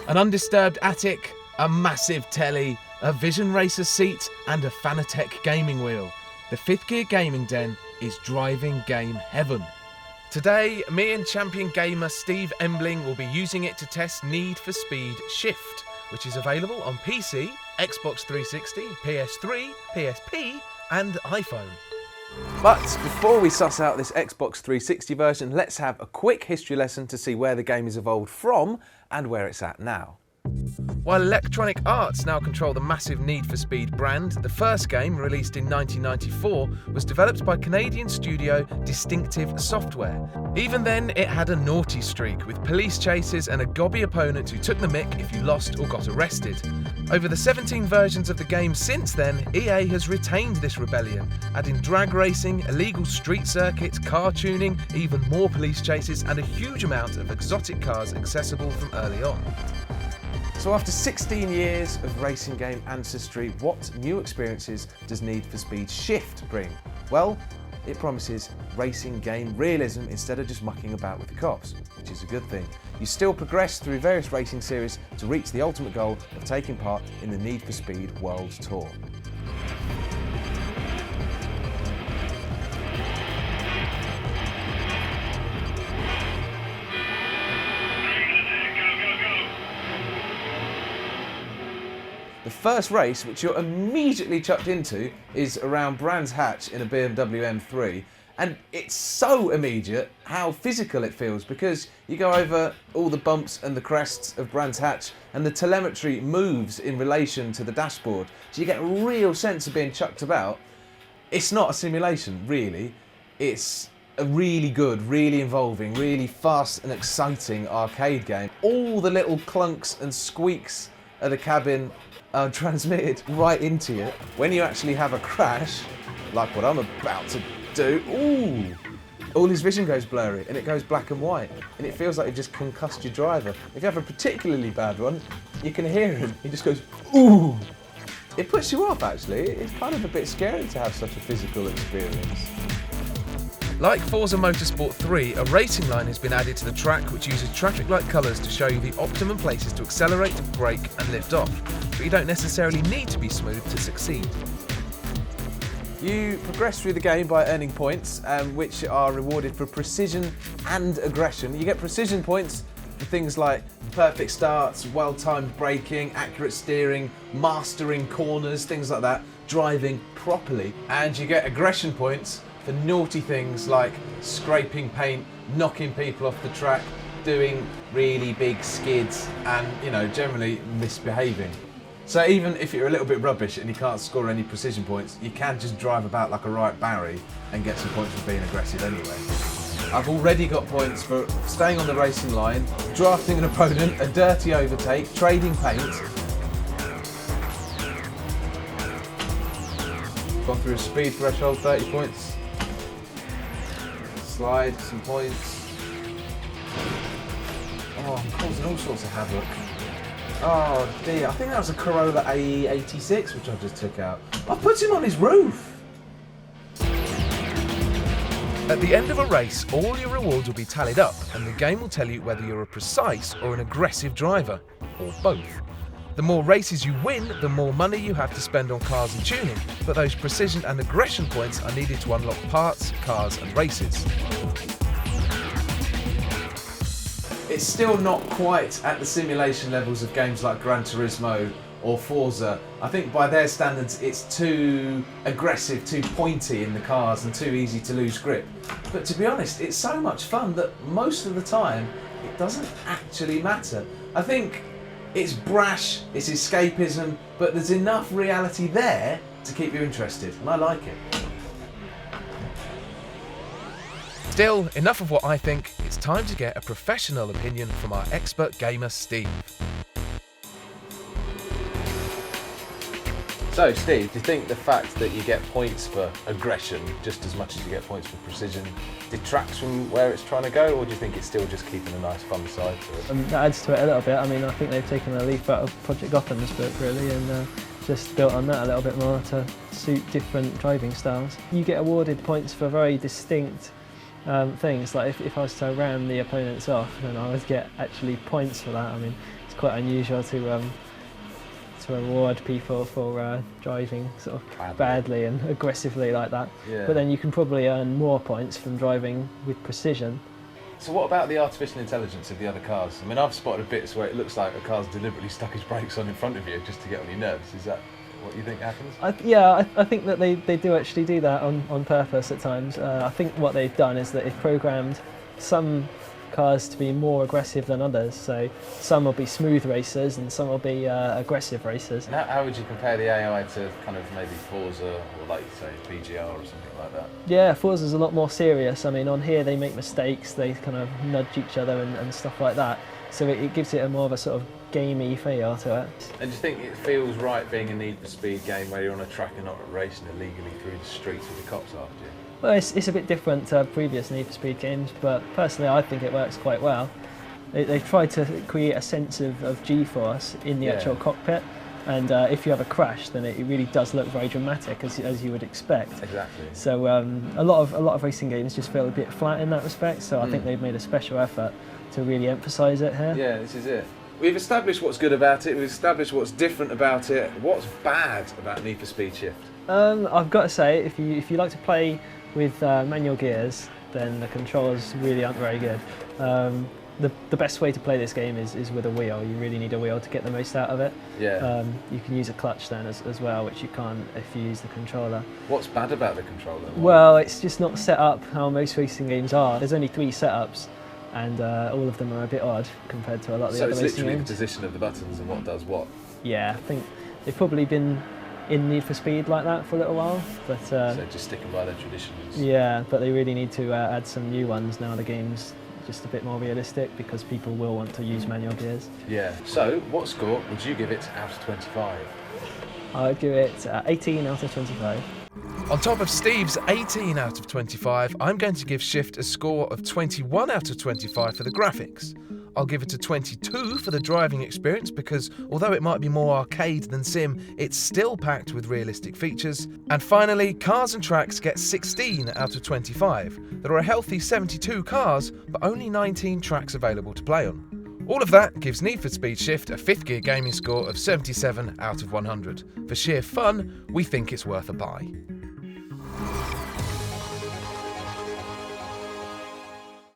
An undisturbed attic, a massive telly, a Vision Racer seat and a Fanatec gaming wheel. The Fifth Gear Gaming Den is driving game heaven. Today, me and champion gamer Steve Embling will be using it to test Need for Speed Shift, which is available on PC, Xbox 360, PS3, PSP and iPhone. But before we suss out this Xbox 360 version, let's have a quick history lesson to see where the game has evolved from and where it's at now. While Electronic Arts now control the massive Need for Speed brand, the first game, released in 1994, was developed by Canadian studio Distinctive Software. Even then, it had a naughty streak, with police chases and a gobby opponent who took the mick if you lost or got arrested. Over the 17 versions of the game since then, EA has retained this rebellion, adding drag racing, illegal street circuits, car tuning, even more police chases, and a huge amount of exotic cars accessible from early on. So after 16 years of racing game ancestry, what new experiences does Need for Speed Shift bring? Well, it promises racing game realism instead of just mucking about with the cops, which is a good thing. You still progress through various racing series to reach the ultimate goal of taking part in the Need for Speed World Tour. The first race, which you're immediately chucked into, is around Brands Hatch in a BMW M3, and it's so immediate how physical it feels, because you go over all the bumps and the crests of Brands Hatch and the telemetry moves in relation to the dashboard, so you get a real sense of being chucked about. It's not a simulation, really. It's a really good, really involving, really fast and exciting arcade game. All the little clunks and squeaks of the cabin are transmitted right into you. When you actually have a crash, like what I'm about to do, ooh, all his vision goes blurry and it goes black and white, and it feels like you just concussed your driver. If you have a particularly bad one, you can hear him, he just goes, ooh. It puts you off, actually. It's kind of a bit scary to have such a physical experience. Like Forza Motorsport 3, a racing line has been added to the track which uses traffic light colours to show you the optimum places to accelerate, brake and lift off, but you don't necessarily need to be smooth to succeed. You progress through the game by earning points, which are rewarded for precision and aggression. You get precision points for things like perfect starts, well-timed braking, accurate steering, mastering corners, things like that, driving properly. And you get aggression points for naughty things like scraping paint, knocking people off the track, doing really big skids and, generally misbehaving. So even if you're a little bit rubbish and you can't score any precision points, you can just drive about like a right Barry and get some points for being aggressive anyway. I've already got points for staying on the racing line, drafting an opponent, a dirty overtake, trading paint. Gone through a speed threshold, 30 points. Slide, some points. Oh, I'm causing all sorts of havoc. Oh dear, I think that was a Corolla AE86 which I just took out. I put him on his roof! At the end of a race, all your rewards will be tallied up and the game will tell you whether you're a precise or an aggressive driver, or both. The more races you win, the more money you have to spend on cars and tuning, but those precision and aggression points are needed to unlock parts, cars and races. It's still not quite at the simulation levels of games like Gran Turismo or Forza. I think by their standards it's too aggressive, too pointy in the cars and too easy to lose grip. But to be honest, it's so much fun that most of the time it doesn't actually matter. I think it's brash, it's escapism, but there's enough reality there to keep you interested, and I like it. Still, enough of what I think, it's time to get a professional opinion from our expert gamer Steve. So Steve, do you think the fact that you get points for aggression just as much as you get points for precision detracts from where it's trying to go, or do you think it's still just keeping a nice fun side to it? That adds to it a little bit. I mean, I think they've taken a leaf out of Project Gotham's book really, and just built on that a little bit more to suit different driving styles. You get awarded points for very distinct things, like if I was to ram the opponents off, then I would get actually points for that. I mean, it's quite unusual to reward people for driving sort of badly and aggressively like that. Yeah. But then you can probably earn more points from driving with precision. So what about the artificial intelligence of the other cars? I mean, I've spotted bits where it looks like a car's deliberately stuck his brakes on in front of you just to get on your nerves. Is that what you think happens? I think that they do actually do that on purpose at times. I think what they've done is that they've programmed some cars to be more aggressive than others. So some will be smooth racers and some will be aggressive racers. And how would you compare the AI to kind of maybe Forza or, like you say, PGR or something like that? Yeah, Forza's a lot more serious. I mean, on here they make mistakes, they kind of nudge each other and stuff like that. So it gives it a more of a sort of gamey feel to it. And do you think it feels right being a Need for Speed game where you're on a track and not racing illegally through the streets with the cops after you? Well, it's a bit different to previous Need for Speed games, but personally I think it works quite well. They've tried to create a sense of G-force in the actual cockpit, and if you have a crash, then it really does look very dramatic, as you would expect. Exactly. So a lot of racing games just feel a bit flat in that respect. So I think they've made a special effort to really emphasise it here. Yeah, this is it. We've established what's good about it. We've established what's different about it. What's bad about Need for Speed Shift? I've got to say, if you like to play with manual gears, then the controls really aren't very good. The best way to play this game is with a wheel. You really need a wheel to get the most out of it. Yeah. You can use a clutch then as well, which you can't if you use the controller. What's bad about the controller? Well, it's just not set up how most racing games are. There's only 3 setups, and all of them are a bit odd compared to a lot of the other racing games. So it's literally the position of the buttons and what does what? Yeah, I think they've probably been in Need for Speed like that for a little while, but so just sticking by their traditions. Yeah, but they really need to add some new ones now. The game's just a bit more realistic because people will want to use manual gears. Yeah. So, what score would you give it out of 25? I'd give it 18 out of 25. On top of Steve's 18 out of 25, I'm going to give Shift a score of 21 out of 25 for the graphics. I'll give it a 22 for the driving experience because although it might be more arcade than sim, it's still packed with realistic features. And finally, Cars and Tracks get 16 out of 25. There are a healthy 72 cars, but only 19 tracks available to play on. All of that gives Need for Speed Shift a 5th gear gaming score of 77 out of 100. For sheer fun, we think it's worth a buy.